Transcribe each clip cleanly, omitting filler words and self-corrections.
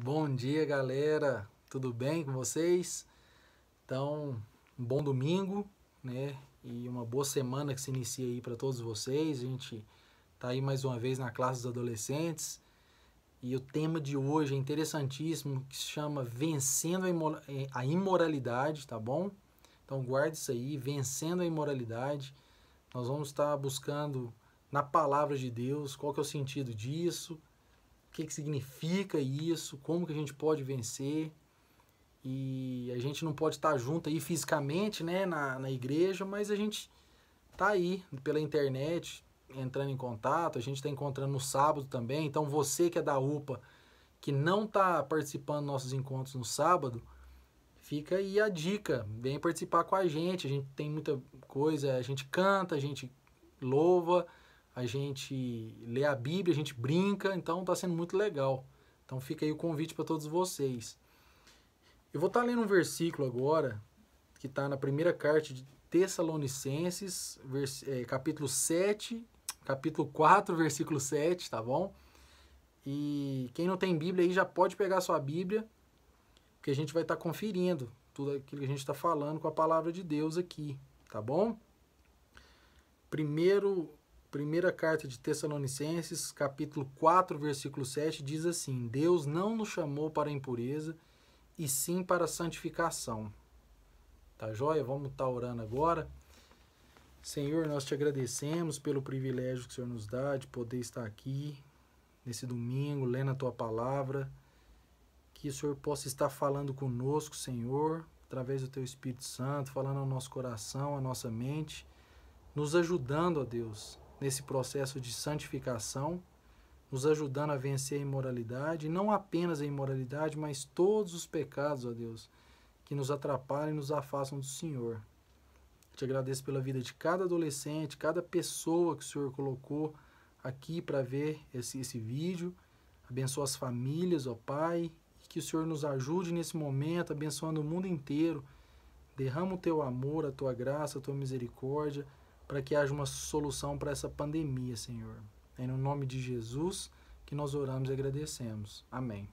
Bom dia, galera. Tudo bem com vocês? Então, um bom domingo, né? E uma boa semana que se inicia aí para todos vocês. A gente tá aí mais uma vez na classe dos adolescentes. E o tema de hoje é interessantíssimo, que se chama Vencendo a Imoralidade, tá bom? Então, guarde isso aí, Vencendo a Imoralidade. Nós vamos estar buscando na palavra de Deus qual que é o sentido disso, o que significa isso, como que a gente pode vencer. E a gente não pode estar junto aí fisicamente, né, na igreja, mas a gente tá aí pela internet, entrando em contato, a gente está encontrando no sábado também. Então você que é da UPA, que não está participando dos nossos encontros no sábado, fica aí a dica, vem participar com a gente tem muita coisa, a gente canta, a gente louva, a gente lê a Bíblia, a gente brinca, então está sendo muito legal. Então fica aí o convite para todos vocês. Eu vou estar lendo um versículo agora, que está na primeira carta de Tessalonicenses, capítulo 7, capítulo 4, versículo 7, tá bom? E quem não tem Bíblia aí já pode pegar a sua Bíblia, porque a gente vai estar conferindo tudo aquilo que a gente está falando com a palavra de Deus aqui, tá bom? Primeira carta de Tessalonicenses, capítulo 4, versículo 7, diz assim: Deus não nos chamou para a impureza, e sim para a santificação. Tá joia? Vamos estar orando agora. Senhor, nós te agradecemos pelo privilégio que o Senhor nos dá de poder estar aqui nesse domingo, lendo a tua palavra. Que o Senhor possa estar falando conosco, Senhor, através do teu Espírito Santo, falando ao nosso coração, à nossa mente, nos ajudando, ó Deus, nesse processo de santificação, nos ajudando a vencer a imoralidade, e não apenas a imoralidade, mas todos os pecados, ó Deus, que nos atrapalham e nos afastam do Senhor. Te agradeço pela vida de cada adolescente, cada pessoa que o Senhor colocou aqui para ver esse vídeo. Abençoa as famílias, ó Pai, e que o Senhor nos ajude nesse momento, abençoando o mundo inteiro. Derrama o teu amor, a tua graça, a tua misericórdia, para que haja uma solução para essa pandemia, Senhor. É no nome de Jesus que nós oramos e agradecemos. Amém.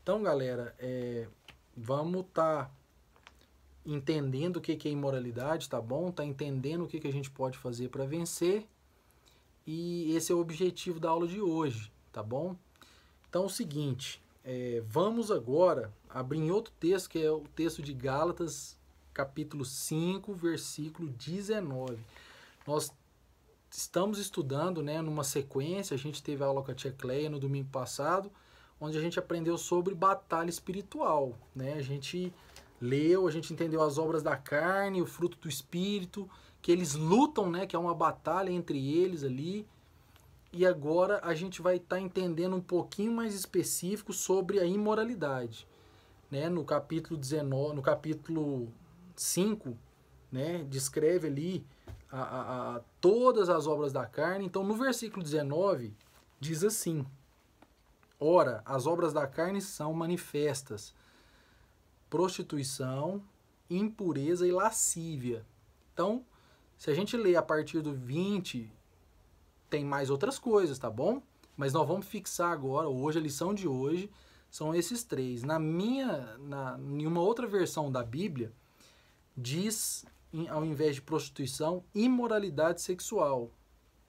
Então, galera, vamos estar entendendo o que é imoralidade, tá bom? Tá entendendo o que a gente pode fazer para vencer. E esse é o objetivo da aula de hoje, tá bom? Então é o seguinte, vamos agora abrir em outro texto, que é o texto de Gálatas, capítulo 5, versículo 19. Nós estamos estudando, né, numa sequência, a gente teve a aula com a tia Cleia no domingo passado, onde a gente aprendeu sobre batalha espiritual, né? A gente leu, a gente entendeu as obras da carne, o fruto do espírito, que eles lutam, né, que é uma batalha entre eles ali. E agora a gente vai estar entendendo um pouquinho mais específico sobre a imoralidade, né? No capítulo 19, no capítulo 5, né, descreve ali todas as obras da carne. Então, no versículo 19, diz assim: Ora, as obras da carne são manifestas: prostituição, impureza e lascívia. Então, se a gente ler a partir do 20, tem mais outras coisas, tá bom? Mas nós vamos fixar agora, hoje, a lição de hoje, são esses três. Em uma outra versão da Bíblia, diz, ao invés de prostituição, imoralidade sexual,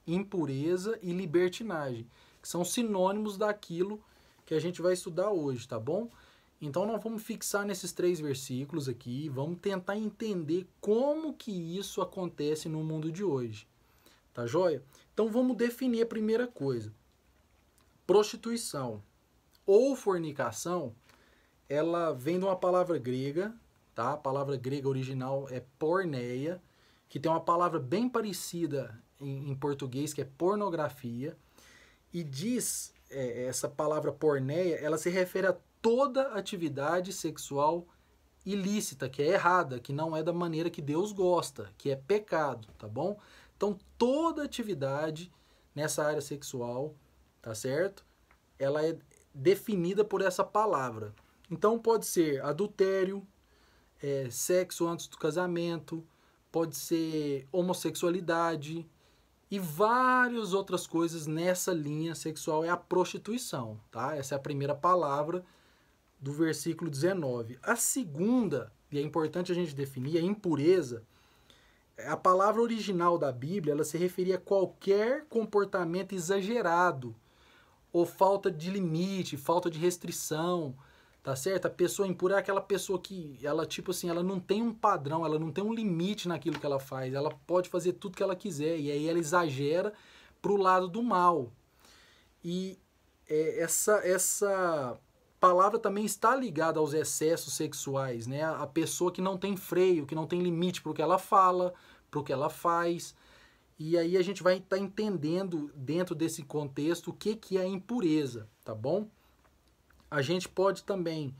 impureza e libertinagem, que são sinônimos daquilo que a gente vai estudar hoje, tá bom? Então nós vamos fixar nesses três versículos aqui, vamos tentar entender como que isso acontece no mundo de hoje, tá joia? Então vamos definir a primeira coisa. Prostituição ou fornicação, ela vem de uma palavra grega, tá? A palavra grega original é porneia, que tem uma palavra bem parecida em português, que é pornografia, e diz, essa palavra porneia, ela se refere a toda atividade sexual ilícita, que é errada, que não é da maneira que Deus gosta, que é pecado, tá bom? Então, toda atividade nessa área sexual, tá certo? Ela é definida por essa palavra. Então, pode ser adultério, sexo antes do casamento, pode ser homossexualidade, e várias outras coisas nessa linha sexual é a prostituição, tá? Essa é a primeira palavra do versículo 19. A segunda, e é importante a gente definir, a impureza, a palavra original da Bíblia, ela se referia a qualquer comportamento exagerado, ou falta de limite, falta de restrição, tá certo? A pessoa impura é aquela pessoa que, ela tipo assim, ela não tem um padrão, ela não tem um limite naquilo que ela faz, ela pode fazer tudo que ela quiser, e aí ela exagera pro lado do mal. E essa palavra também está ligada aos excessos sexuais, né? A pessoa que não tem freio, que não tem limite pro que ela fala, pro que ela faz. E aí a gente vai estar entendendo dentro desse contexto o que é a impureza, tá bom? A gente pode também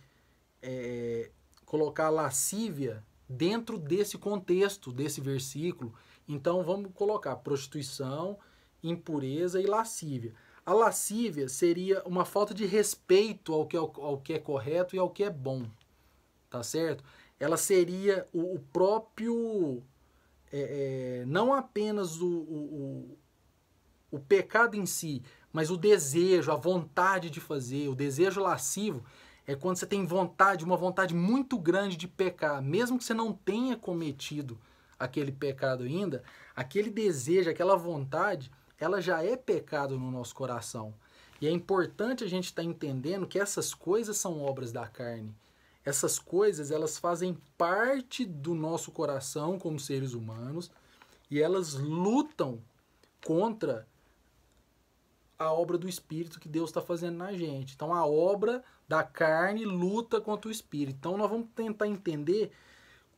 colocar a lascívia dentro desse contexto, desse versículo. Então vamos colocar prostituição, impureza e lascívia. A lascívia seria uma falta de respeito ao que é correto e ao que é bom, tá certo? Ela seria o próprio... não apenas o pecado em si, mas o desejo, a vontade de fazer, o desejo lascivo é quando você tem vontade, uma vontade muito grande de pecar, mesmo que você não tenha cometido aquele pecado ainda, aquele desejo, aquela vontade, ela já é pecado no nosso coração. E é importante a gente estar entendendo que essas coisas são obras da carne. Essas coisas, elas fazem parte do nosso coração como seres humanos e elas lutam contra a obra do Espírito que Deus está fazendo na gente. Então, a obra da carne luta contra o Espírito. Então, nós vamos tentar entender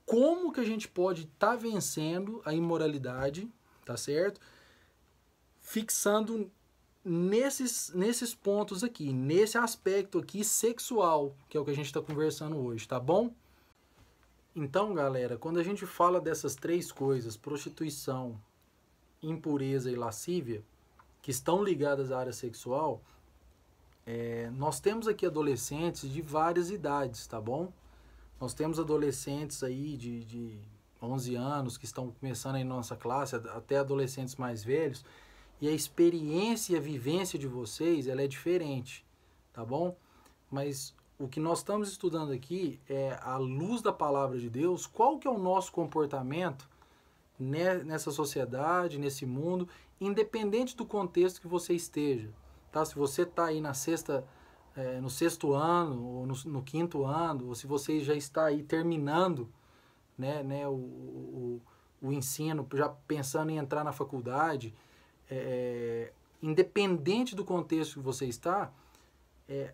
como que a gente pode estar vencendo a imoralidade, tá certo? Fixando nesses pontos aqui, nesse aspecto aqui sexual, que é o que a gente está conversando hoje, tá bom? Então, galera, quando a gente fala dessas três coisas, prostituição, impureza e lascívia, que estão ligadas à área sexual, nós temos aqui adolescentes de várias idades, tá bom? Nós temos adolescentes aí de 11 anos que estão começando aí na nossa classe, até adolescentes mais velhos, e a experiência e a vivência de vocês, ela é diferente, tá bom? Mas o que nós estamos estudando aqui é, à luz da palavra de Deus, qual que é o nosso comportamento nessa sociedade, nesse mundo, independente do contexto que você esteja, tá? Se você está aí no sexto ano, ou no quinto ano, ou se você já está aí terminando, né, o ensino, já pensando em entrar na faculdade, independente do contexto que você está,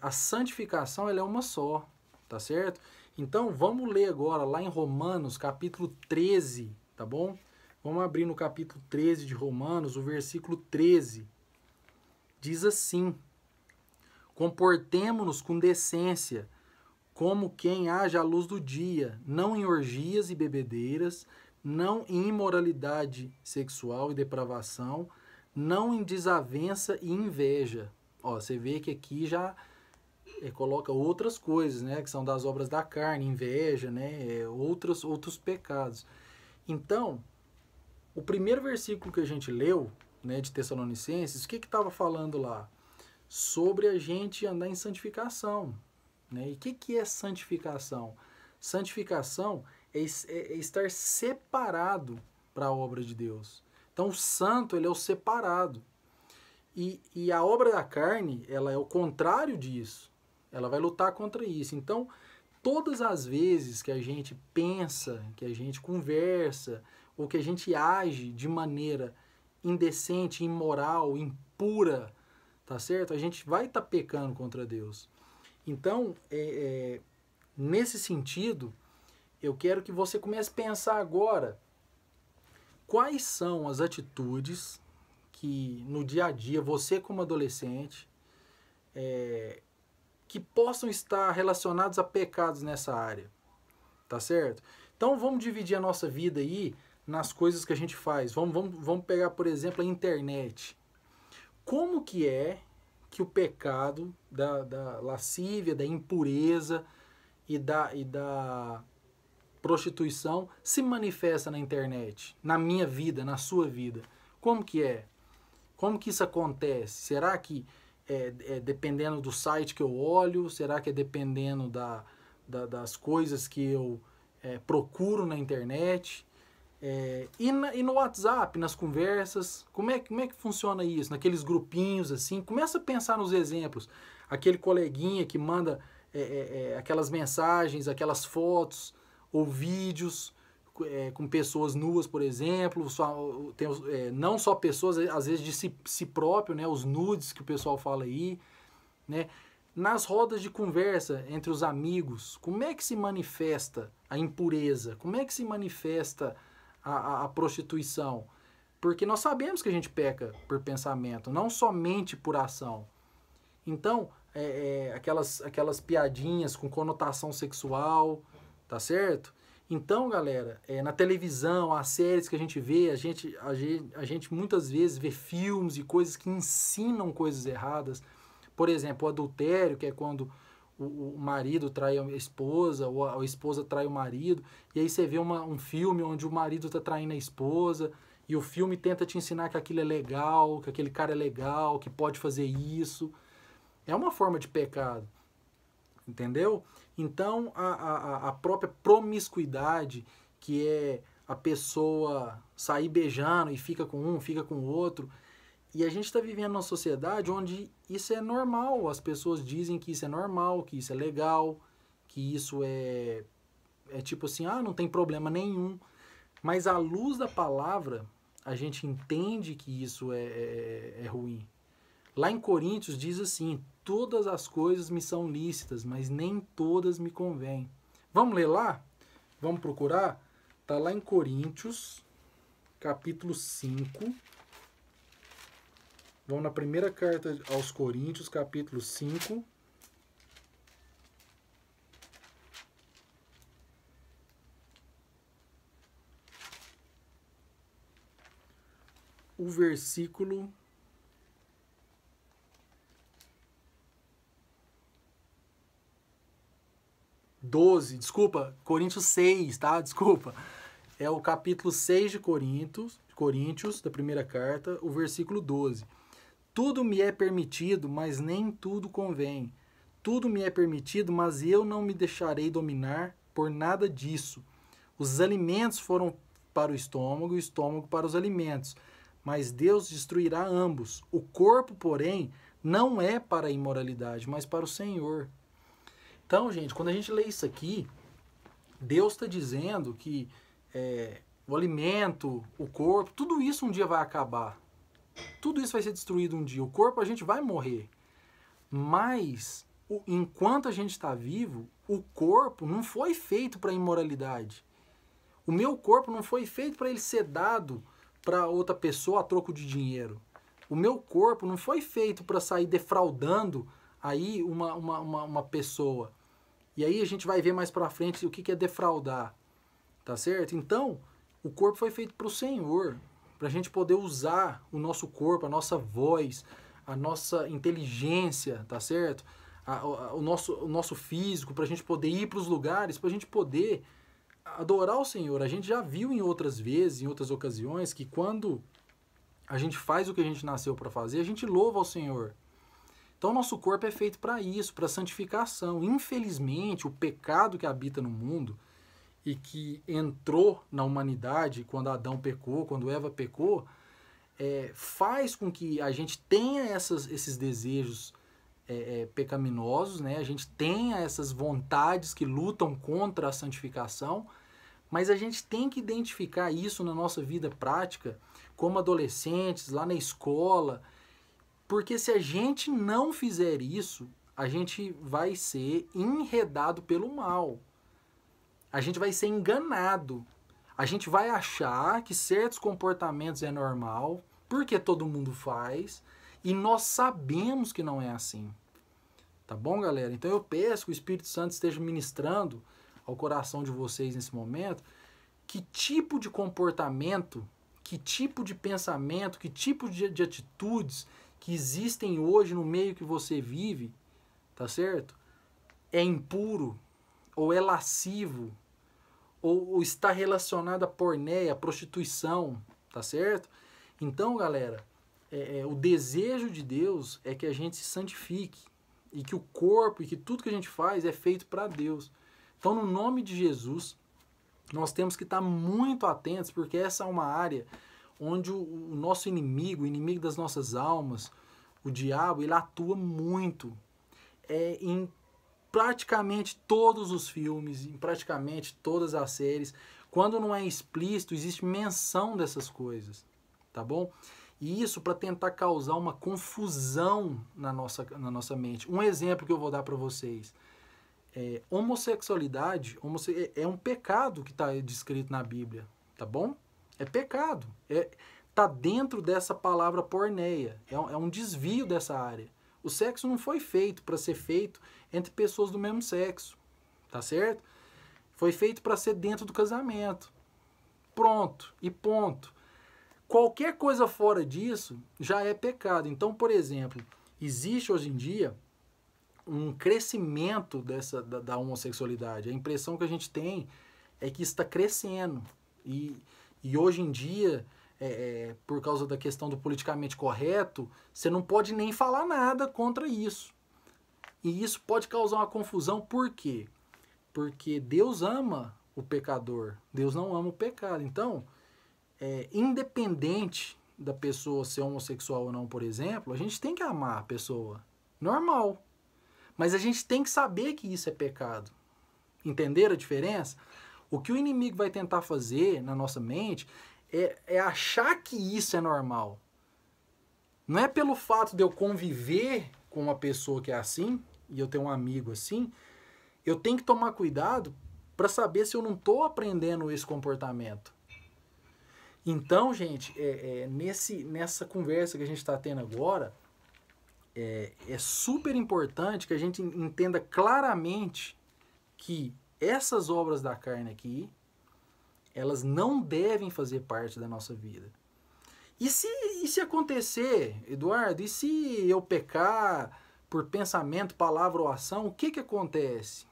a santificação ela é uma só, tá certo? Então vamos ler agora lá em Romanos capítulo 13, tá bom? Vamos abrir no capítulo 13 de Romanos, o versículo 13. Diz assim: comportemo-nos com decência, como quem age à luz do dia, não em orgias e bebedeiras, não em imoralidade sexual e depravação, não em desavença e inveja. Ó, você vê que aqui já coloca outras coisas, né, que são das obras da carne, inveja, né, outros pecados. Então, o primeiro versículo que a gente leu, né, de Tessalonicenses, o que estava falando lá? Sobre a gente andar em santificação. Né? E o que é santificação? Santificação é estar separado para a obra de Deus. Então, o santo, ele é o separado. E a obra da carne, ela é o contrário disso. Ela vai lutar contra isso. Então, todas as vezes que a gente pensa, que a gente conversa, ou que a gente age de maneira indecente, imoral, impura, tá certo? A gente vai estar pecando contra Deus. Então, nesse sentido, eu quero que você comece a pensar agora quais são as atitudes que no dia a dia, você como adolescente, que possam estar relacionados a pecados nessa área, tá certo? Então vamos dividir a nossa vida aí nas coisas que a gente faz. Vamos pegar, por exemplo, a internet. Como que é que o pecado da lascívia, da impureza e da prostituição se manifesta na internet, na minha vida, na sua vida? Como que é? Como que isso acontece? Será que é dependendo do site que eu olho? Será que é dependendo das coisas que eu procuro na internet? E no WhatsApp, nas conversas, como é que funciona isso? Naqueles grupinhos assim, começa a pensar nos exemplos. Aquele coleguinha que manda aquelas mensagens, aquelas fotos ou vídeos com pessoas nuas, por exemplo, não só pessoas, às vezes de si próprio, né, os nudes que o pessoal fala aí, né? Nas rodas de conversa entre os amigos, como é que se manifesta a impureza? Como é que se manifesta a prostituição? Porque nós sabemos que a gente peca por pensamento, não somente por ação. Então, aquelas piadinhas com conotação sexual, tá certo? Então, galera, na televisão, as séries que a gente vê, a gente muitas vezes vê filmes e coisas que ensinam coisas erradas. Por exemplo, o adultério, que é quando o marido trai a esposa, ou a esposa trai o marido, e aí você vê um filme onde o marido está traindo a esposa, e o filme tenta te ensinar que aquilo é legal, que aquele cara é legal, que pode fazer isso. É uma forma de pecado, entendeu? Então, a própria promiscuidade, que é a pessoa sair beijando e fica com um, fica com o outro. E a gente está vivendo numa sociedade onde isso é normal. As pessoas dizem que isso é normal, que isso é legal, que isso é tipo assim, não tem problema nenhum. Mas à luz da palavra, a gente entende que isso é ruim. Lá em Coríntios diz assim: todas as coisas me são lícitas, mas nem todas me convêm. Vamos ler lá? Vamos procurar? Está lá em Coríntios, capítulo 5. Vamos na primeira carta aos Coríntios, capítulo 5. O versículo 12, desculpa, Coríntios 6, tá? Desculpa. É o capítulo 6 de Coríntios, da primeira carta, o versículo 12. Tudo me é permitido, mas nem tudo convém. Tudo me é permitido, mas eu não me deixarei dominar por nada disso. Os alimentos foram para o estômago e o estômago para os alimentos, mas Deus destruirá ambos. O corpo, porém, não é para a imoralidade, mas para o Senhor. Então, gente, quando a gente lê isso aqui, Deus está dizendo que o alimento, o corpo, tudo isso um dia vai acabar. Tudo isso vai ser destruído um dia. O corpo, a gente vai morrer. Mas, enquanto a gente está vivo, o corpo não foi feito para imoralidade. O meu corpo não foi feito para ele ser dado para outra pessoa a troco de dinheiro. O meu corpo não foi feito para sair defraudando aí uma pessoa. E aí a gente vai ver mais pra frente o que é defraudar. Tá certo? Então, o corpo foi feito para o Senhor. Pra gente poder usar o nosso corpo, a nossa voz, a nossa inteligência, tá certo? O nosso físico, pra gente poder ir para os lugares, pra gente poder adorar o Senhor. A gente já viu em outras vezes, em outras ocasiões, que quando a gente faz o que a gente nasceu para fazer, a gente louva ao Senhor. Então, o nosso corpo é feito para isso, para santificação. Infelizmente, o pecado que habita no mundo e que entrou na humanidade quando Adão pecou, quando Eva pecou, faz com que a gente tenha esses desejos pecaminosos, né? A gente tenha essas vontades que lutam contra a santificação, mas a gente tem que identificar isso na nossa vida prática, como adolescentes, lá na escola, porque se a gente não fizer isso, a gente vai ser enredado pelo mal. A gente vai ser enganado. A gente vai achar que certos comportamentos é normal, porque todo mundo faz, e nós sabemos que não é assim. Tá bom, galera? Então eu peço que o Espírito Santo esteja ministrando ao coração de vocês nesse momento que tipo de comportamento, que tipo de pensamento, que tipo de atitudes que existem hoje no meio que você vive, tá certo? É impuro, ou é lascivo, ou está relacionado à pornéia, à prostituição, tá certo? Então, galera, o desejo de Deus é que a gente se santifique e que o corpo e que tudo que a gente faz é feito para Deus. Então, no nome de Jesus, nós temos que estar muito atentos, porque essa é uma área onde o nosso inimigo, o inimigo das nossas almas, o diabo, ele atua muito em praticamente todos os filmes, em praticamente todas as séries. Quando não é explícito, existe menção dessas coisas, tá bom? E isso para tentar causar uma confusão na nossa mente. Um exemplo que eu vou dar para vocês. Homossexualidade é um pecado que está descrito na Bíblia, tá bom? É pecado. Tá dentro dessa palavra porneia. É um desvio dessa área. O sexo não foi feito para ser feito entre pessoas do mesmo sexo, tá certo? Foi feito para ser dentro do casamento. Pronto e ponto. Qualquer coisa fora disso já é pecado. Então, por exemplo, existe hoje em dia um crescimento da homossexualidade. A impressão que a gente tem é que está crescendo. E hoje em dia, por causa da questão do politicamente correto, você não pode nem falar nada contra isso. E isso pode causar uma confusão. Por quê? Porque Deus ama o pecador. Deus não ama o pecado. Então, independente da pessoa ser homossexual ou não, por exemplo, a gente tem que amar a pessoa. Normal. Mas a gente tem que saber que isso é pecado. Entenderam a diferença? O que o inimigo vai tentar fazer na nossa mente é achar que isso é normal. Não é pelo fato de eu conviver com uma pessoa que é assim, e eu tenho um amigo assim, eu tenho que tomar cuidado para saber se eu não estou aprendendo esse comportamento. Então, gente, nessa conversa que a gente está tendo agora, é super importante que a gente entenda claramente que essas obras da carne aqui, elas não devem fazer parte da nossa vida. E se acontecer, Eduardo, e se eu pecar por pensamento, palavra ou ação, o que acontece?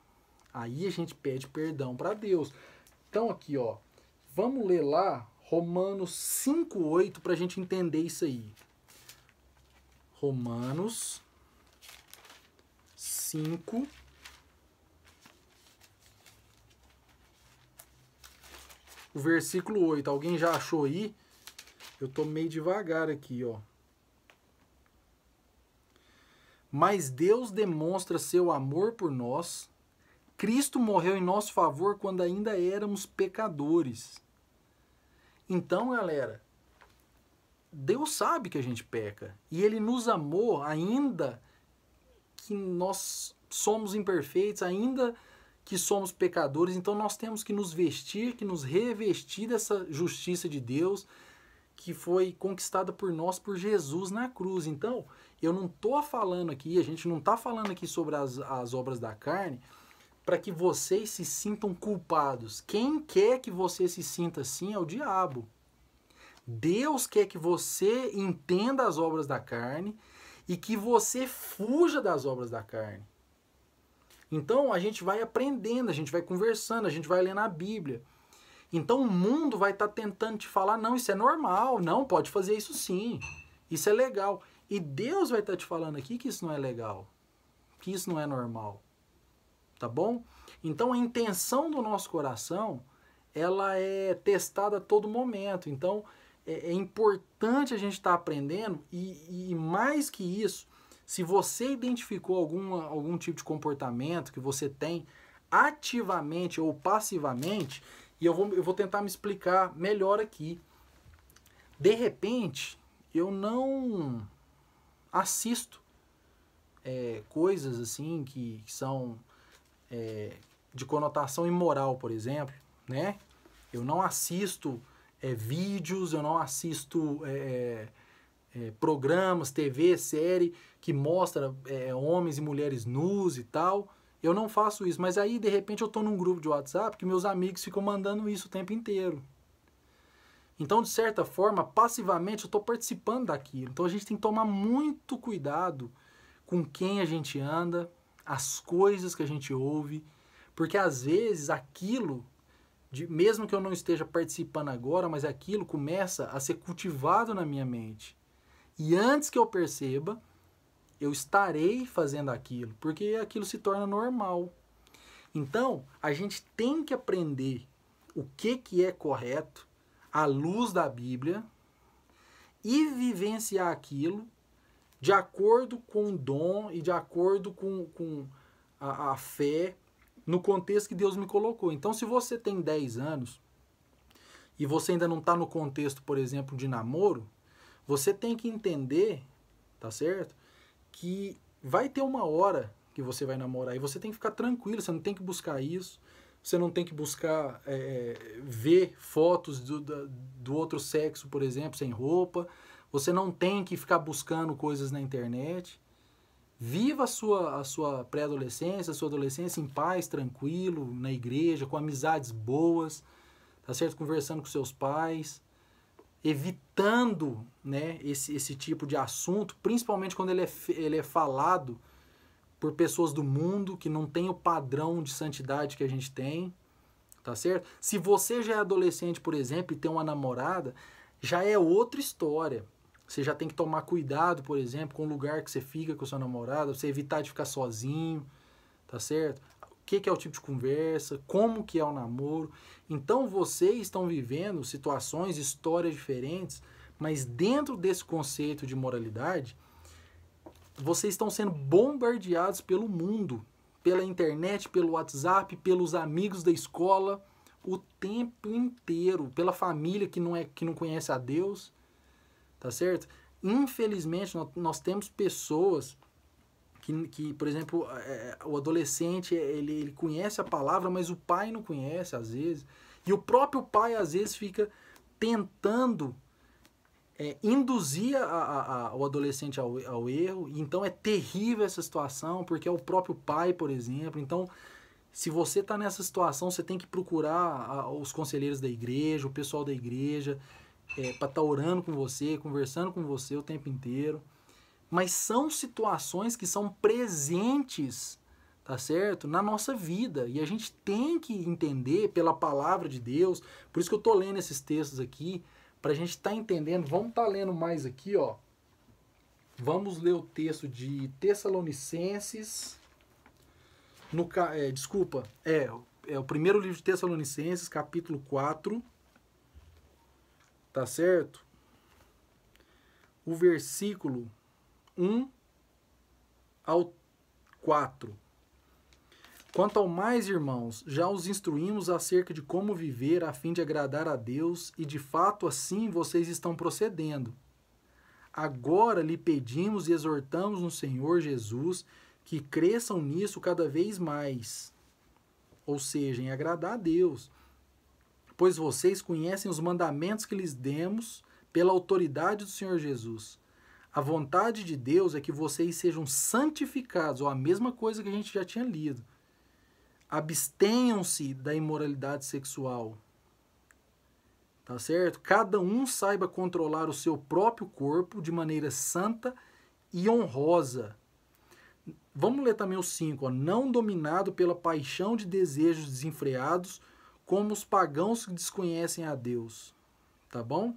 Aí a gente pede perdão para Deus. Então aqui, ó, vamos ler lá Romanos 5:8 para a gente entender isso aí. Romanos 5, o versículo 8. Alguém já achou aí? Eu tô meio devagar aqui, ó. Mas Deus demonstra seu amor por nós. Cristo morreu em nosso favor quando ainda éramos pecadores. Então, galera, Deus sabe que a gente peca. E Ele nos amou ainda que nós somos imperfeitos, ainda que somos pecadores. Então nós temos que nos vestir, que nos revestir dessa justiça de Deus que foi conquistada por nós, por Jesus na cruz. Então, eu não estou falando aqui, a gente não está falando aqui sobre as obras da carne para que vocês se sintam culpados. Quem quer que você se sinta assim é o diabo. Deus quer que você entenda as obras da carne e que você fuja das obras da carne. Então a gente vai aprendendo, a gente vai conversando, a gente vai lendo a Bíblia. Então o mundo vai estar tentando te falar, não, isso é normal, não, pode fazer isso sim, isso é legal. E Deus vai estar te falando aqui que isso não é legal, que isso não é normal. Tá bom? Então a intenção do nosso coração, ela é testada a todo momento. Então é importante a gente estar aprendendo e mais que isso, se você identificou algum tipo de comportamento que você tem ativamente ou passivamente, e eu vou tentar me explicar melhor aqui. De repente, eu não assisto coisas assim que são de conotação imoral, por exemplo, né? Eu não assisto vídeos, eu não assisto programas, TV, série que mostra homens e mulheres nus e tal. Eu não faço isso, mas aí de repente eu estou num grupo de WhatsApp que meus amigos ficam mandando isso o tempo inteiro. Então, de certa forma, passivamente eu estou participando daquilo. Então a gente tem que tomar muito cuidado com quem a gente anda, as coisas que a gente ouve, porque às vezes aquilo mesmo que eu não esteja participando agora, mas aquilo começa a ser cultivado na minha mente. E antes que eu perceba, eu estarei fazendo aquilo, porque aquilo se torna normal. Então, a gente tem que aprender o que é correto à luz da Bíblia e vivenciar aquilo de acordo com o dom e de acordo com a fé no contexto que Deus me colocou. Então, se você tem 10 anos e você ainda não está no contexto, por exemplo, de namoro, você tem que entender, tá certo? Que vai ter uma hora que você vai namorar e você tem que ficar tranquilo, você não tem que buscar isso, você não tem que buscar ver fotos do outro sexo, por exemplo, sem roupa, você não tem que ficar buscando coisas na internet. Viva a sua pré-adolescência, a sua adolescência em paz, tranquilo, na igreja, com amizades boas, tá certo? Conversando com seus pais, evitando, né, esse tipo de assunto, principalmente quando ele é falado por pessoas do mundo que não tem o padrão de santidade que a gente tem, tá certo? Se você já é adolescente, por exemplo, e tem uma namorada, já é outra história. Você já tem que tomar cuidado, por exemplo, com o lugar que você fica com a sua namorada, você evitar de ficar sozinho, tá certo? O que é o tipo de conversa, como que é o namoro. Então, vocês estão vivendo situações, histórias diferentes, mas dentro desse conceito de moralidade, vocês estão sendo bombardeados pelo mundo, pela internet, pelo WhatsApp, pelos amigos da escola, o tempo inteiro, pela família que não conhece a Deus, tá certo? Infelizmente, nós temos pessoas que, por exemplo, o adolescente, ele conhece a palavra, mas o pai não conhece, às vezes. E o próprio pai, às vezes, fica tentando induzir o adolescente ao erro. Então, é terrível essa situação, porque é o próprio pai, por exemplo. Então, se você está nessa situação, você tem que procurar os conselheiros da igreja, o pessoal da igreja, para estar orando com você, conversando com você o tempo inteiro. Mas são situações que são presentes, tá certo? Na nossa vida. E a gente tem que entender pela palavra de Deus. Por isso que eu estou lendo esses textos aqui, para a gente estar entendendo. Vamos estar lendo mais aqui, ó. Vamos ler o texto de Tessalonicenses. É o primeiro livro de Tessalonicenses, capítulo 4. Tá certo? O versículo 1 ao 4. Quanto ao mais, irmãos, já os instruímos acerca de como viver a fim de agradar a Deus, e de fato assim vocês estão procedendo. Agora lhe pedimos e exortamos no Senhor Jesus que cresçam nisso cada vez mais, ou seja, em agradar a Deus, pois vocês conhecem os mandamentos que lhes demos pela autoridade do Senhor Jesus. A vontade de Deus é que vocês sejam santificados, ou a mesma coisa que a gente já tinha lido. Abstenham-se da imoralidade sexual. Tá certo? Cada um saiba controlar o seu próprio corpo de maneira santa e honrosa. Vamos ler também o 5. Não dominado pela paixão de desejos desenfreados, como os pagãos que desconhecem a Deus. Tá bom?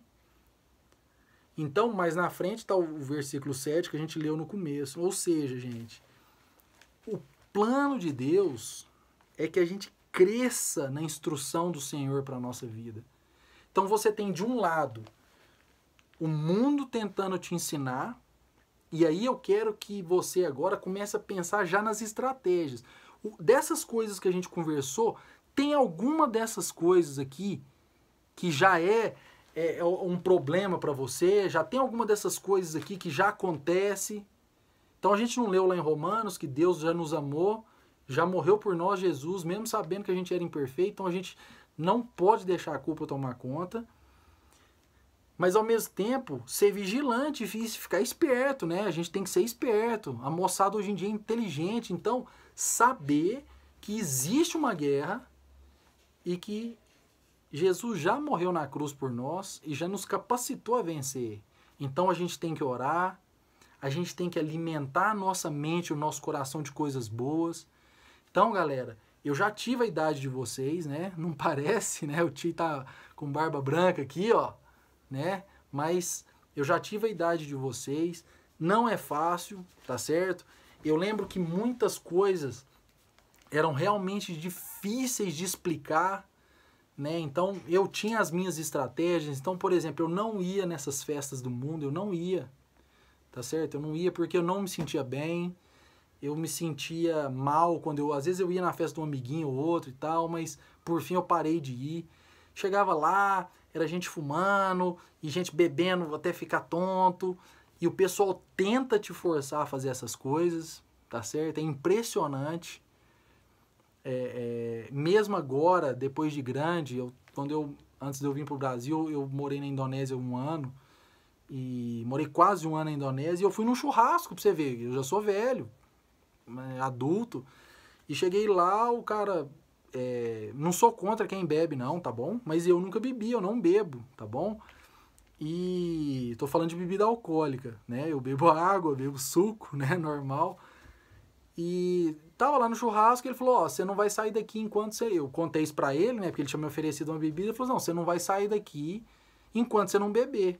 Então, mais na frente está o versículo 7 que a gente leu no começo. Ou seja, gente, o plano de Deus é que a gente cresça na instrução do Senhor para a nossa vida. Então você tem de um lado o mundo tentando te ensinar, e aí eu quero que você agora comece a pensar já nas estratégias. Dessas coisas que a gente conversou, tem alguma dessas coisas aqui que já é um problema para você? Já tem alguma dessas coisas aqui que já acontece? Então a gente não leu lá em Romanos que Deus já nos amou, já morreu por nós, Jesus, mesmo sabendo que a gente era imperfeito, então a gente não pode deixar a culpa tomar conta. Mas ao mesmo tempo, ser vigilante e ficar esperto, né? A gente tem que ser esperto. A moçada hoje em dia é inteligente, então saber que existe uma guerra e que Jesus já morreu na cruz por nós e já nos capacitou a vencer. Então a gente tem que orar, a gente tem que alimentar a nossa mente, o nosso coração de coisas boas. Então, galera, eu já tive a idade de vocês, né? Não parece, né? O tio tá com barba branca aqui, ó, né? Mas eu já tive a idade de vocês. Não é fácil, tá certo? Eu lembro que muitas coisas eram realmente difíceis de explicar, né? Então eu tinha as minhas estratégias. Então, por exemplo, eu não ia nessas festas do mundo, eu não ia, tá certo? Eu não ia porque eu não me sentia bem. Eu me sentia mal quando às vezes eu ia na festa de um amiguinho ou outro e tal, mas por fim eu parei de ir. Chegava lá, era gente fumando e gente bebendo até ficar tonto, e o pessoal tenta te forçar a fazer essas coisas, tá certo? É impressionante. Mesmo agora, depois de grande, antes de eu vir pro Brasil, eu morei na Indonésia 1 ano, e morei quase 1 ano na Indonésia, e eu fui num churrasco, pra você ver, eu já sou velho, adulto, e cheguei lá, o cara, não sou contra quem bebe não, tá bom? Mas eu nunca bebi, eu não bebo, tá bom? E tô falando de bebida alcoólica, né? Eu bebo água, bebo suco, né? Normal. E tava lá no churrasco, ele falou, ó, você não vai sair daqui enquanto você... Eu contei isso pra ele, né? Porque ele tinha me oferecido uma bebida, ele falou, não, você não vai sair daqui enquanto você não beber.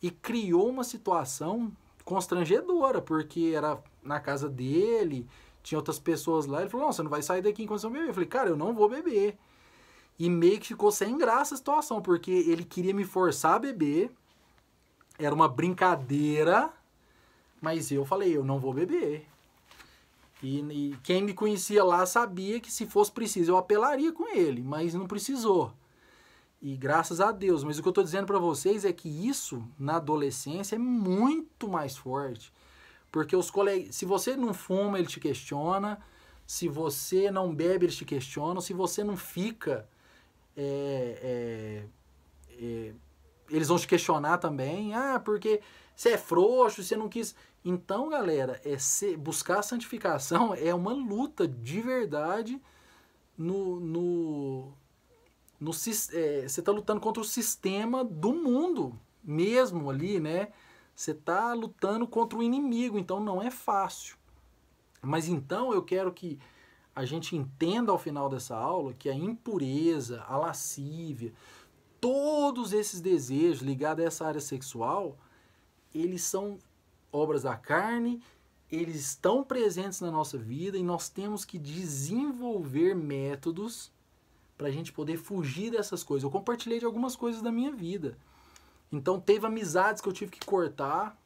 E criou uma situação constrangedora, porque era na casa dele, tinha outras pessoas lá, ele falou, não, você não vai sair daqui enquanto você não beber. Eu falei, cara, eu não vou beber. E meio que ficou sem graça a situação, porque ele queria me forçar a beber, era uma brincadeira, mas eu falei, eu não vou beber. E quem me conhecia lá sabia que se fosse preciso eu apelaria com ele, mas não precisou. E graças a Deus. Mas o que eu estou dizendo para vocês é que isso, na adolescência, é muito mais forte. Porque os colegas, se você não fuma, ele te questiona. Se você não bebe, eles te questionam. Se você não fica, eles vão te questionar também. Ah, porque você é frouxo, você não quis... Então, galera, buscar a santificação é uma luta de verdade você está lutando contra o sistema do mundo mesmo ali, né? Você está lutando contra o inimigo, então não é fácil. Mas então eu quero que a gente entenda ao final dessa aula que a impureza, a lascívia, todos esses desejos ligados a essa área sexual, eles são obras da carne, eles estão presentes na nossa vida e nós temos que desenvolver métodos para a gente poder fugir dessas coisas. Eu compartilhei de algumas coisas da minha vida. Então teve amizades que eu tive que cortar,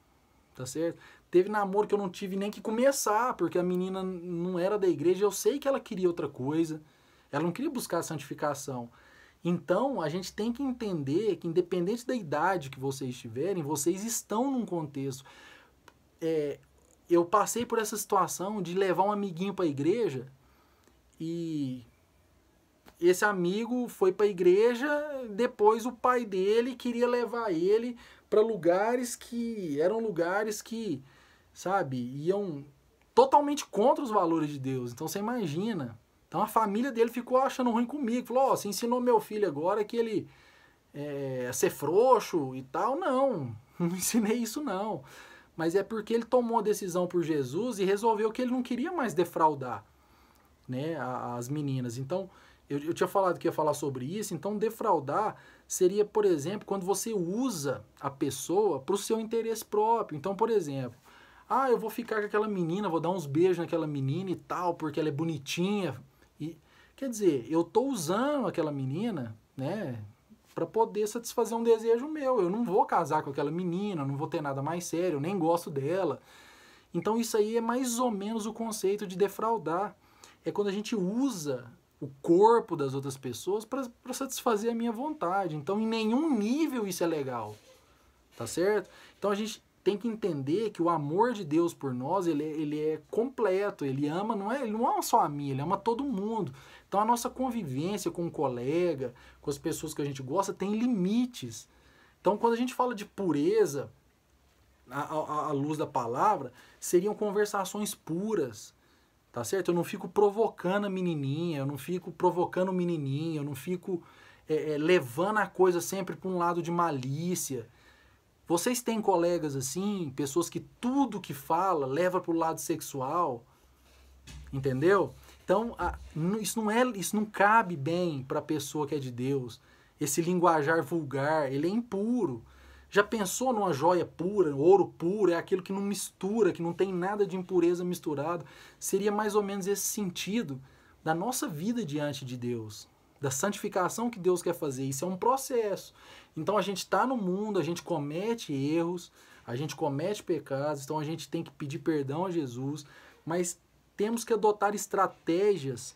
tá certo? Teve namoro que eu não tive nem que começar, porque a menina não era da igreja, eu sei que ela queria outra coisa, ela não queria buscar a santificação. Então a gente tem que entender que independente da idade que vocês tiverem, vocês estão num contexto. Eu passei por essa situação de levar um amiguinho para a igreja e... esse amigo foi para a igreja, depois o pai dele queria levar ele para lugares que eram lugares que, sabe, iam totalmente contra os valores de Deus. Então você imagina. Então a família dele ficou achando ruim comigo. Falou, você ensinou meu filho agora que ele a ser frouxo e tal. Não ensinei isso não. Mas é porque ele tomou a decisão por Jesus e resolveu que ele não queria mais defraudar, né, as meninas. Então... Eu tinha falado que ia falar sobre isso, então defraudar seria, por exemplo, quando você usa a pessoa para o seu interesse próprio. Então, por exemplo, eu vou ficar com aquela menina, vou dar uns beijos naquela menina e tal, porque ela é bonitinha. E, quer dizer, eu estou usando aquela menina, né, para poder satisfazer um desejo meu. Eu não vou casar com aquela menina, não vou ter nada mais sério, eu nem gosto dela. Então, isso aí é mais ou menos o conceito de defraudar. É quando a gente usa o corpo das outras pessoas para satisfazer a minha vontade. Então, em nenhum nível isso é legal, tá certo? Então, a gente tem que entender que o amor de Deus por nós, ele é completo, ele ama, ele não ama só a mim, ele ama todo mundo. Então, a nossa convivência com o colega, com as pessoas que a gente gosta, tem limites. Então, quando a gente fala de pureza, à luz da palavra, seriam conversações puras, tá certo? Eu não fico provocando a menininha, eu não fico provocando o menininho, eu não fico levando a coisa sempre para um lado de malícia. Vocês têm colegas assim, pessoas que tudo que fala leva para o lado sexual, entendeu? Então, isso não cabe bem para a pessoa que é de Deus. Esse linguajar vulgar, ele é impuro. Já pensou numa joia pura, ouro puro, é aquilo que não mistura, que não tem nada de impureza misturado? Seria mais ou menos esse sentido da nossa vida diante de Deus, da santificação que Deus quer fazer. Isso é um processo. Então a gente está no mundo, a gente comete erros, a gente comete pecados, então a gente tem que pedir perdão a Jesus, mas temos que adotar estratégias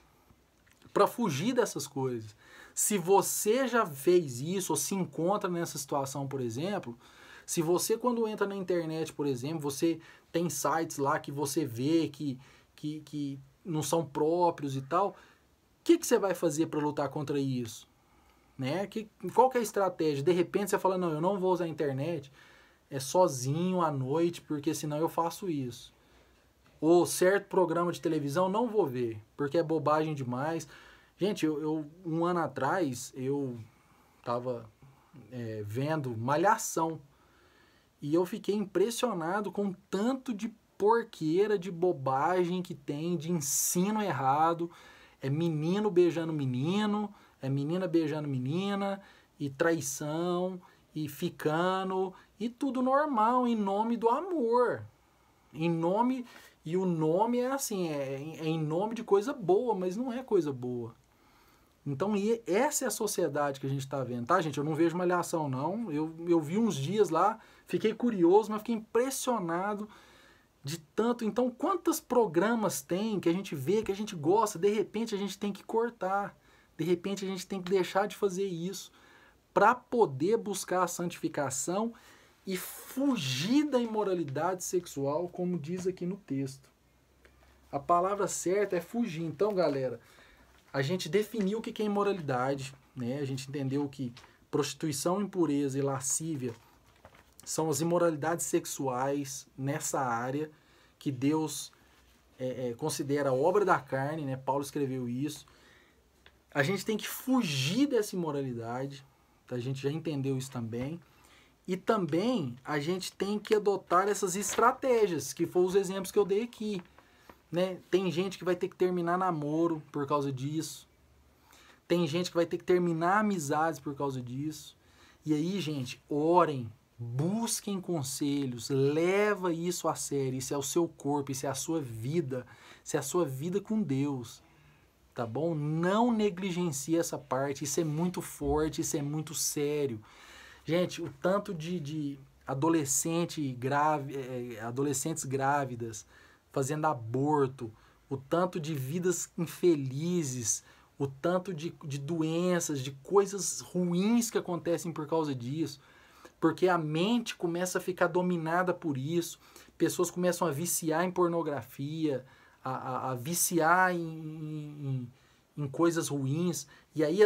para fugir dessas coisas. Se você já fez isso ou se encontra nessa situação, por exemplo, se você quando entra na internet, por exemplo, você tem sites lá que você vê que não são próprios e tal, o que você vai fazer para lutar contra isso? Né? Qual que é a estratégia? De repente você fala, não, eu não vou usar a internet sozinho à noite, porque senão eu faço isso. Ou certo programa de televisão não vou ver, porque é bobagem demais. Gente, um ano atrás, eu estava vendo Malhação. E eu fiquei impressionado com o tanto de porqueira, de bobagem que tem, de ensino errado. É menino beijando menino, é menina beijando menina, e traição, e ficando, e tudo normal, em nome do amor. E o nome é assim, é em nome de coisa boa, mas não é coisa boa. Então, essa é a sociedade que a gente está vendo, tá, gente? Eu não vejo Malhação, não. Eu vi uns dias lá, fiquei curioso, mas fiquei impressionado de tanto. Então, quantos programas tem que a gente vê, que a gente gosta, de repente a gente tem que cortar. De repente a gente tem que deixar de fazer isso para poder buscar a santificação e fugir da imoralidade sexual, como diz aqui no texto. A palavra certa é fugir. Então, galera, a gente definiu o que é imoralidade, né? A gente entendeu que prostituição, impureza e lascívia são as imoralidades sexuais nessa área que Deus considera obra da carne, né? Paulo escreveu isso. A gente tem que fugir dessa imoralidade, a gente já entendeu isso também. E também a gente tem que adotar essas estratégias, que foram os exemplos que eu dei aqui. Né? Tem gente que vai ter que terminar namoro por causa disso. Tem gente que vai ter que terminar amizades por causa disso. E aí, gente, orem, busquem conselhos, leva isso a sério. Isso é o seu corpo, isso é a sua vida. Isso é a sua vida com Deus. Tá bom? Não negligencie essa parte. Isso é muito forte, isso é muito sério. Gente, o tanto de adolescentes grávidas fazendo aborto, o tanto de vidas infelizes, o tanto de doenças, de coisas ruins que acontecem por causa disso, porque a mente começa a ficar dominada por isso, pessoas começam a viciar em pornografia, a viciar em coisas ruins, e aí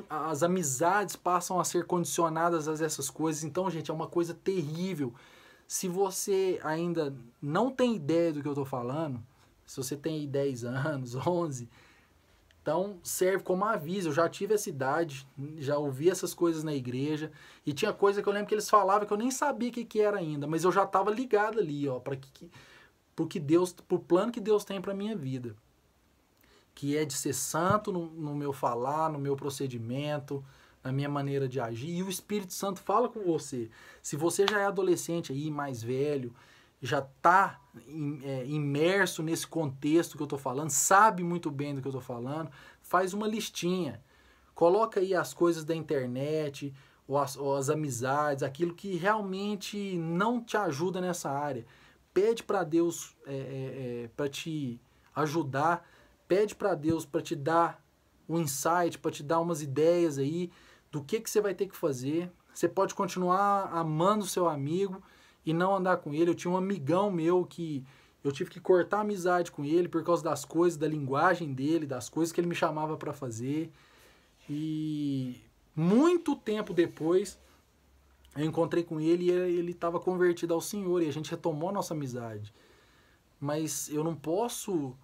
as amizades passam a ser condicionadas a essas coisas. Então, gente, é uma coisa terrível. Se você ainda não tem ideia do que eu estou falando, se você tem 10 anos, 11, então serve como aviso. Eu já tive essa idade, já ouvi essas coisas na igreja, e tinha coisa que eu lembro que eles falavam que eu nem sabia o que era ainda, mas eu já estava ligado ali, ó, pro plano que Deus tem para minha vida, que é de ser santo no meu falar, no meu procedimento, na minha maneira de agir, e o Espírito Santo fala com você. Se você já é adolescente aí, mais velho, já está imerso nesse contexto que eu estou falando, sabe muito bem do que eu estou falando, faz uma listinha. Coloca aí as coisas da internet, ou as amizades, aquilo que realmente não te ajuda nessa área. Pede para Deus para te ajudar, pede para Deus para te dar um insight, para te dar umas ideias aí do que você vai ter que fazer. Você pode continuar amando o seu amigo e não andar com ele. Eu tinha um amigão meu que eu tive que cortar a amizade com ele por causa das coisas, da linguagem dele, das coisas que ele me chamava para fazer. E muito tempo depois eu encontrei com ele e ele estava convertido ao Senhor e a gente retomou a nossa amizade. Mas eu não posso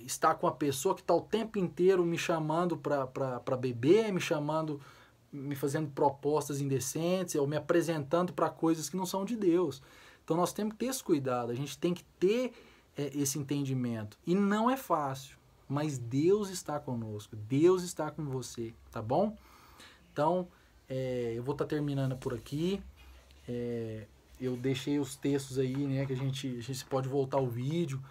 estar com a pessoa que está o tempo inteiro me chamando para beber, me fazendo propostas indecentes, ou me apresentando para coisas que não são de Deus. Então nós temos que ter esse cuidado, a gente tem que ter esse entendimento. E não é fácil, mas Deus está conosco, Deus está com você, tá bom? Então, eu vou estar terminando por aqui. Eu deixei os textos aí, né, que a gente pode voltar ao vídeo.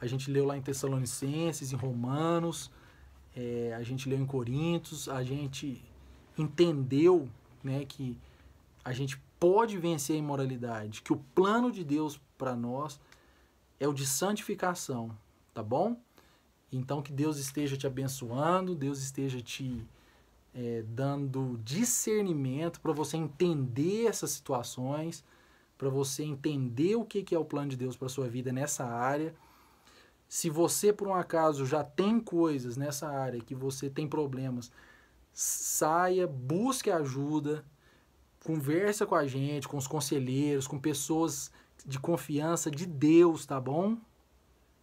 A gente leu lá em Tessalonicenses, em Romanos, a gente leu em Coríntios, a gente entendeu, né, que a gente pode vencer a imoralidade, que o plano de Deus para nós é o de santificação, tá bom? Então que Deus esteja te abençoando, Deus esteja te dando discernimento para você entender essas situações, para você entender o que é o plano de Deus para sua vida nessa área. Se você, por um acaso, já tem coisas nessa área que você tem problemas, saia, busque ajuda, conversa com a gente, com os conselheiros, com pessoas de confiança de Deus, tá bom?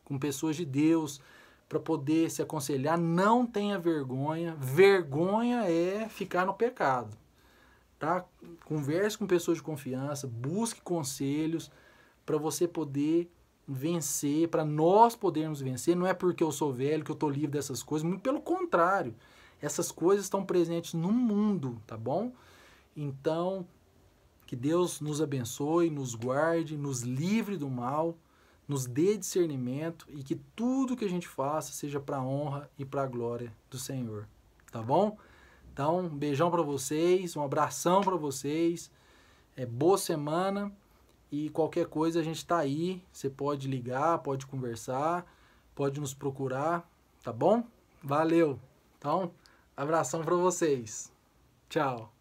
Com pessoas de Deus, para poder se aconselhar. Não tenha vergonha. Vergonha é ficar no pecado, tá? Converse com pessoas de confiança, busque conselhos para você poder vencer, para nós podermos vencer. Não é porque eu sou velho que eu tô livre dessas coisas, muito pelo contrário. Essas coisas estão presentes no mundo, tá bom? Então, que Deus nos abençoe, nos guarde, nos livre do mal, nos dê discernimento e que tudo que a gente faça seja para a honra e para a glória do Senhor, tá bom? Então, um beijão para vocês, um abração para vocês, boa semana e qualquer coisa a gente está aí, você pode ligar, pode conversar, pode nos procurar, tá bom? Valeu! Então, abração para vocês. Tchau!